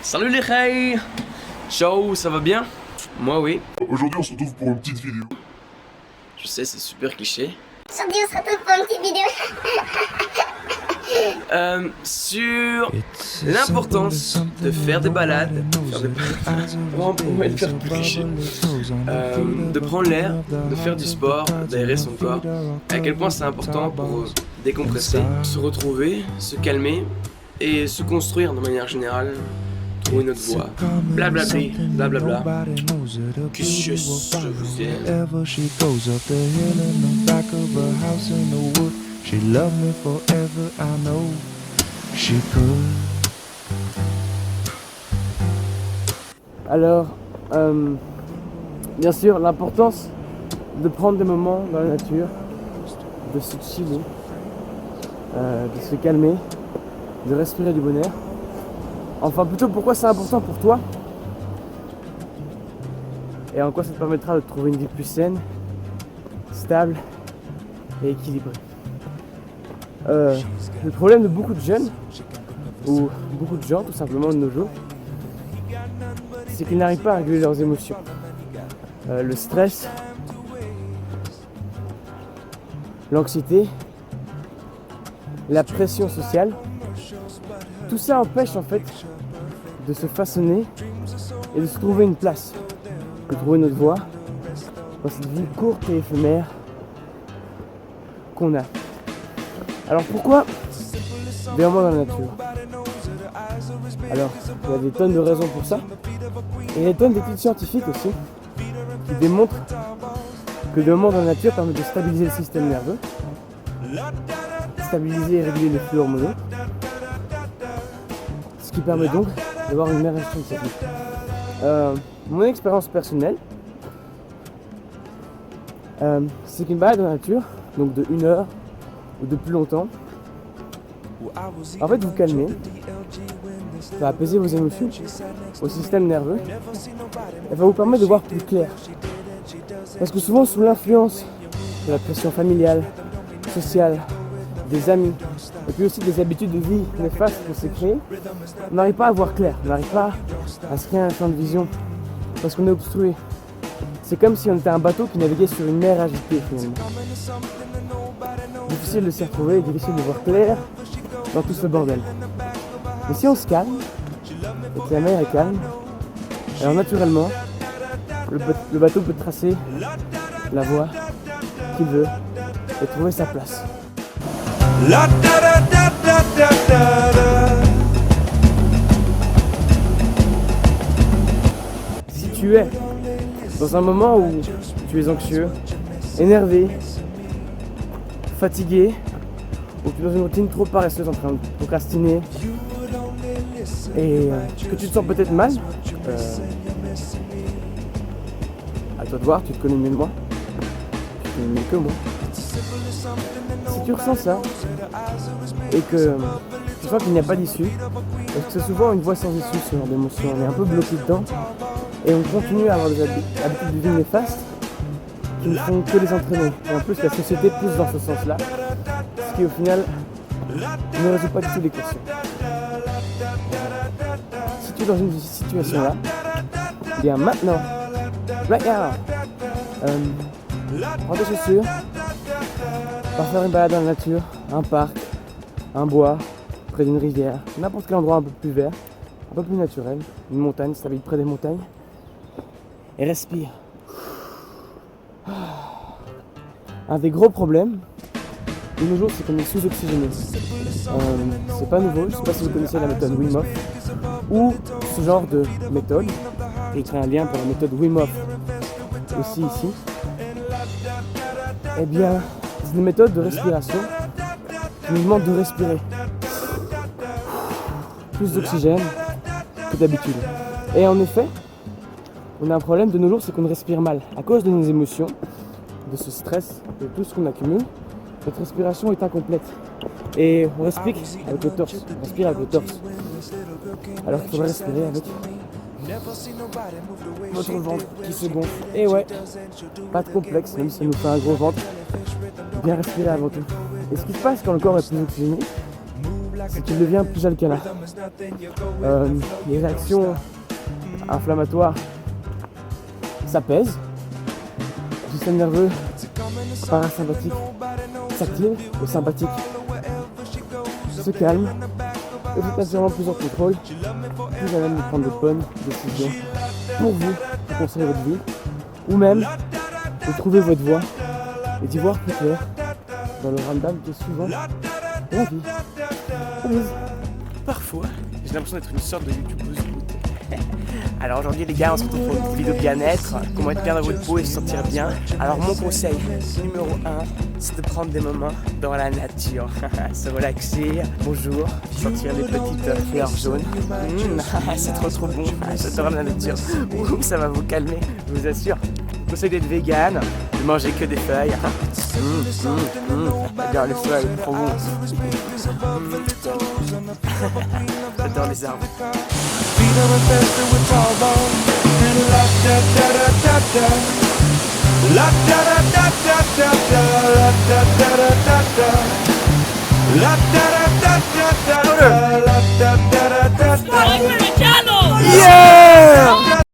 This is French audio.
Salut les reilles. Ciao, ça va bien? Moi oui. Aujourd'hui on se retrouve pour une petite vidéo. Je sais, c'est super cliché. Aujourd'hui on se retrouve pour une petite vidéo. Sur l'importance de faire des balades, on pourrait le faire plus cliché. De prendre l'air, de faire du sport, d'aérer son corps. À quel point c'est important pour décompresser, se retrouver, se calmer et se construire de manière générale. Trouver notre voix, blablabli, blablabla. Qu'est-ce que je vous aime. She loved me forever, I know she could. Alors, bien sûr, l'importance de prendre des moments dans la nature, de se chiller, de se calmer, de respirer du bon air. Enfin, plutôt pourquoi c'est important pour toi et en quoi ça te permettra de trouver une vie plus saine, stable et équilibrée. Le problème de beaucoup de jeunes, ou beaucoup de gens tout simplement de nos jours, c'est qu'ils n'arrivent pas à réguler leurs émotions. Le stress, l'anxiété, la pression sociale, tout ça empêche en fait de se façonner et de se trouver une place, de trouver notre voie dans cette vie courte et éphémère qu'on a. Alors pourquoi des moments dans la nature? Alors, il y a des tonnes de raisons pour ça. Et il y a des tonnes d'études scientifiques aussi qui démontrent que des moments dans la nature permettent de stabiliser le système nerveux, stabiliser et réguler les flux hormonaux, ce qui permet donc d'avoir une meilleure gestion de sa vie. Mon expérience personnelle, c'est qu'une balade dans la nature, donc de 1 heure, ou de plus longtemps, en fait vous calmez, ça va apaiser vos émotions, au système nerveux, et va vous permettre de voir plus clair. Parce que souvent sous l'influence de la pression familiale, sociale, des amis, et puis aussi des habitudes de vie néfastes qu'on s'est créées, on n'arrive pas à voir clair, on n'arrive pas à se créer un champ de vision, parce qu'on est obstrué. C'est comme si on était un bateau qui naviguait sur une mer agitée finalement. Difficile de s'y retrouver, difficile de voir clair dans tout ce bordel. Mais si on se calme, et que la mer est calme, alors naturellement, le bateau peut tracer la voie qu'il veut et trouver sa place. Si tu es dans un moment où tu es anxieux, énervé, fatigué, ou tu es dans une routine trop paresseuse en train de procrastiner et que tu te sens peut-être mal, à toi de voir, tu te connais mieux que moi, tu te connais mieux que moi. Si tu ressens ça et que tu sens qu'il n'y a pas d'issue, parce que c'est souvent une voie sans issue ce genre d'émotion, on est un peu bloqué dedans et on continue à avoir des habitudes de vie néfastes qui ne font que les entraîner. Et en plus la société pousse dans ce sens-là, ce qui au final ne résout pas du tout l'équation. Si tu es dans une situation-là, bien maintenant, right now, prends tes chaussures, va faire une balade dans la nature, un parc, un bois, près d'une rivière, n'importe quel endroit un peu plus vert, un peu plus naturel, une montagne si tu habites près des montagnes, et respire. Un des gros problèmes de nos jours, c'est qu'on est sous-oxygéné. C'est pas nouveau, je sais pas si vous connaissez la méthode Wim Hof ou ce genre de méthode. Je ferai un lien pour la méthode Wim Hof aussi ici. Eh bien, c'est une méthode de respiration qui nous demande de respirer plus d'oxygène que d'habitude. Et en effet, on a un problème de nos jours, c'est qu'on respire mal. À cause de nos émotions, de ce stress, de tout ce qu'on accumule, notre respiration est incomplète. Et on respire avec le torse. On respire avec le torse. Alors qu'il faudrait respirer avec votre ventre qui se gonfle. Et ouais, pas de complexe, même si ça nous fait un gros ventre. Bien respirer avant tout. Et ce qui se passe quand le corps est plus oxygéné, c'est qu'il devient plus alcalin. Les réactions inflammatoires s'apaisent, le système nerveux parasympathique s'active, le sympathique se calme, et vous êtes naturellement plus en contrôle, plus à même de prendre de bonnes décisions pour vous, pour construire votre vie, ou même de trouver votre voie et d'y voir plus clair dans le random qui est souvent la vie. Parfois, j'ai l'impression d'être une sorte de youtubeuse. Alors aujourd'hui les gars, on se retrouve pour une vidéo bien-être, comment être bien dans votre peau et se sentir bien. Alors mon conseil numéro 1, c'est de prendre des moments dans la nature, se relaxer, bonjour, sentir les petites fleurs jaunes. C'est trop bon, j'adore la nature. Ça va vous calmer, je vous assure. Conseil d'être vegan, de manger que des feuilles. J'adore les feuilles, trop bon. J'adore les arbres. Feet are infested with tall bones and la da da da da da. La da da da da da da. La da da da da da. La da da.